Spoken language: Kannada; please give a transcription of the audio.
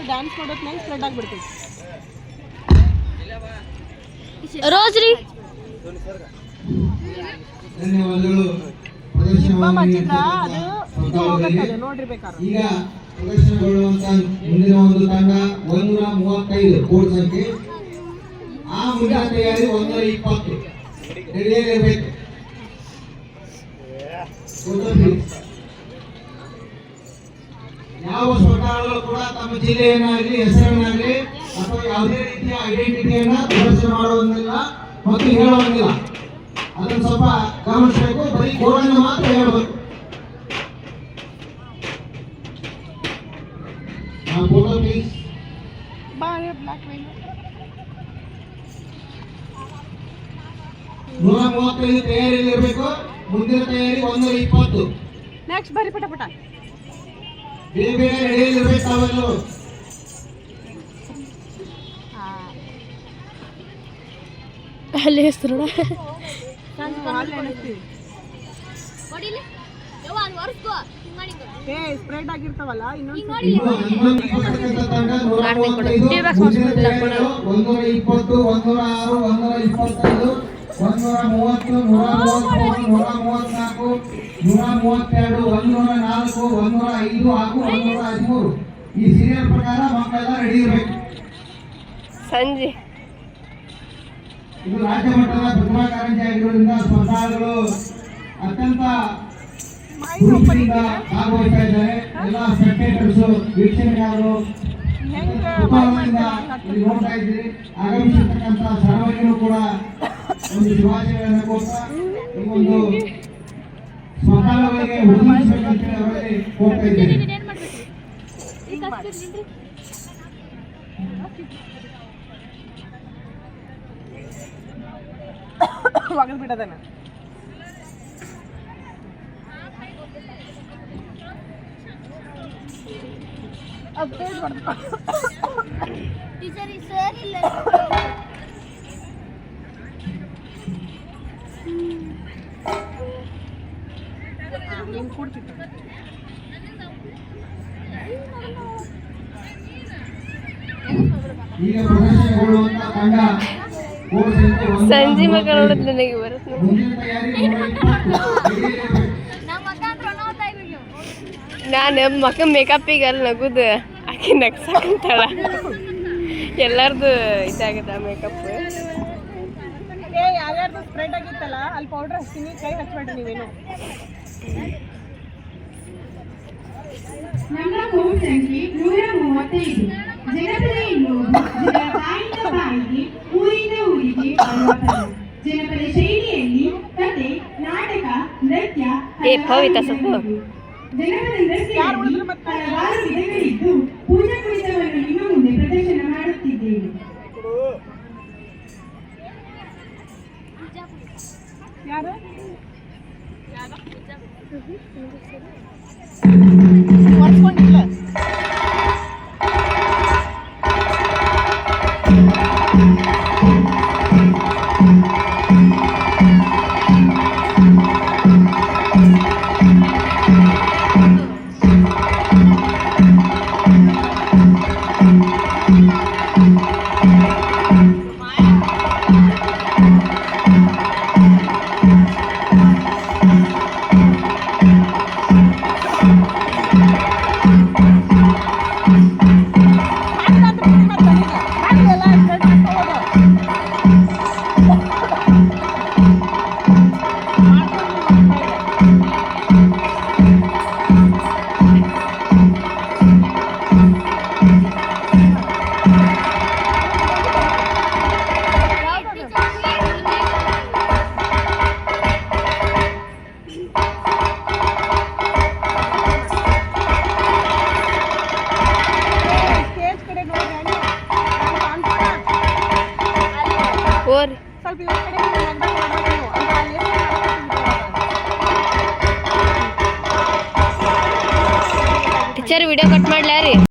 ಡ್ಯಾನ್ಸ್ ಮಾಡೋದು ನಂಗೆ ಸ್ಪ್ರೆಡ್ ಆಗಿಬಿಡ್ತೈತಿ. ರೋಜ್ ರೀ ಲಿಪ್ ಹಚ್ಚಿದ್ರ ಅದು ಹೋಗತ್ತದು ನೋಡ್ರಿ ಬೇಕಾದ್ರೆ. ಈಗ ಪ್ರದರ್ಶನಗೊಳ್ಳುವಂತ ಮುಂದಿನ ಒಂದು ತಂಡ 135 ಕೋಡ್ ಸಂಖ್ಯೆ. ಆ ಮುಂದಿನ ತಯಾರಿ 120 ರೆಡಿಯಾಗಿರ್ಬೇಕು. ಯಾವ ಸ್ವತಃಗಳು ಕೂಡ ತಮ್ಮ ಜಿಲ್ಲೆಯನ್ನಾಗಲಿ ಹೆಸರನ್ನಾಗಲಿ ಅಥವಾ ಯಾವುದೇ ರೀತಿಯ ಐಡೆಂಟಿಟಿಯನ್ನ ಪ್ರದರ್ಶನ ಮಾಡುವಂಗಿಲ್ಲ ಮತ್ತು ಹೇಳುವಂಗಿಲ್ಲ. ಅದನ್ನು ಸ್ವಲ್ಪ ಗಮನಿಸಬೇಕು. ಬರೀ ಕೋಡನ್ನು ಮಾತ್ರ ಹೇಳಬೇಕು. Photo please. 135 ತಯಾರಿಯಲ್ಲಿ ಇರಬೇಕು. ಮುಂದಿನ ತಯಾರಿ 120. ನೆಕ್ಸ್ಟ್ ಬರಿ ಪಟ ಪಟ ಬೇರೆ ಬೇರೆ ರೆಡಿಯಲ್ಲಿ ಇರಬೇಕು. ತಾವೆಲ್ಲರೂ ಅಲ್ಲಿ ಹೆಸರು ಸ್ಪ್ರೆಡ್ ಆಗಿರ್ತಾವಲ್ಲ ಇನ್ನೊಂದು 120, 106, 125, 130, 134, 134, 132, 104, 105 ಹಾಗೂ 113 ಈ ಸೀರಿಯಲ್ ಪ್ರಕಾರ ಮಕ್ಕಳೆಲ್ಲ ರೆಡಿ ಇರಬೇಕು. ಸಂಜೆ ಇದು ರಾಜ್ಯ ಮಟ್ಟದ ಪ್ರತಿಭಾ ಕಾರಂಜಿ ಆಗಿರೋದ್ರಿಂದ ಸ್ಪರ್ಧಾಳುಗಳು ಅತ್ಯಂತ ಭಾಗವಹಿಸ್ತಾ ಇದ್ದಾರೆ. ಎಲ್ಲ ಸ್ಪೆಕ್ಟೇಟರ್ಸ್ ವೀಕ್ಷಣೆಗಾರರು ಕುತೂಹಲದಿಂದ ನೋಡ್ತಾ ಇದ್ದೀರಿ. ಆಗಮಿಸಿರ್ತಕ್ಕಂಥ ಸರ್ವರಿಗೂ ಕೂಡ ಒಂದು ಶುಭಾಶಯಗಳನ್ನು ಕೊಡ್ತಾ ಈ ಒಂದು ಸ್ಪರ್ಧಾಳುಗಳಿಗೆ ಉತ್ತೇಜಿಸಬೇಕಂತ ಅವರಲ್ಲಿ ಕೋರ್ತಾ ಇದ್ದೇನೆ. ಬಿಡೋದನ್ನ ಈಗ ಪ್ರದರ್ಶನಗೊಳ್ಳುವಂತ ತಂಡ ಸಂಜೆ ಮಕ್ಕ ನೋಡಿದ್ ನನಗೆ ಬರುತ್ತೆ. ನಾನು ಮಕ್ಕ ಮೇಕಪ್ಪಿಗೆ ಅಲ್ಲಿ ನಗುದು ಆಕೆ ನಗ್ಸಕ್ಕಂತಾಳ. ಎಲ್ಲಾರ್ದು ಇದಾಗದ ಮೇಕಪ್. ಯಾರ್ಯಾರ್ದು ಸ್ಪ್ರೆಡ್ ಆಗಿತ್ತಲ್ಲ ಅಲ್ಲಿ ಪೌಡರ್ ಹಚ್ತೀನಿ, ಕೈ ಹಚ್ಬೇಡ್ರಿ ನೀವೇನು. ನಮ್ಮ ಕೋಡ್ ಸಂಖ್ಯೆ 135. ಜನಪದ ಎನ್ನುವುದು ಜನರ ಬಾಯಿಂದ ಬಾಯಿಗೆ, ಊರಿಂದ ಊರಿಗೆ ಬರುವಂಥದ್ದು. ಜನಪದ ಶೈಲಿಯಲ್ಲಿ ಕತೆ, ನಾಟಕ, ನೃತ್ಯ, ಜನಪದ ನೃತ್ಯದಲ್ಲಿ ಹಲವಾರು ವಿಧಗಳಿದ್ದು ಪೂಜಾ ಕುರಿತವನ್ನು ನಿಮ್ಮ ಮುಂದೆ ಪ್ರದರ್ಶನ ಮಾಡುತ್ತಿದ್ದೇವೆ. ಯಾರು ಟೀಚರ್ ವಿಡಿಯೋ ಕಟ್ ಮಾಡ್ಲಾ ರೀ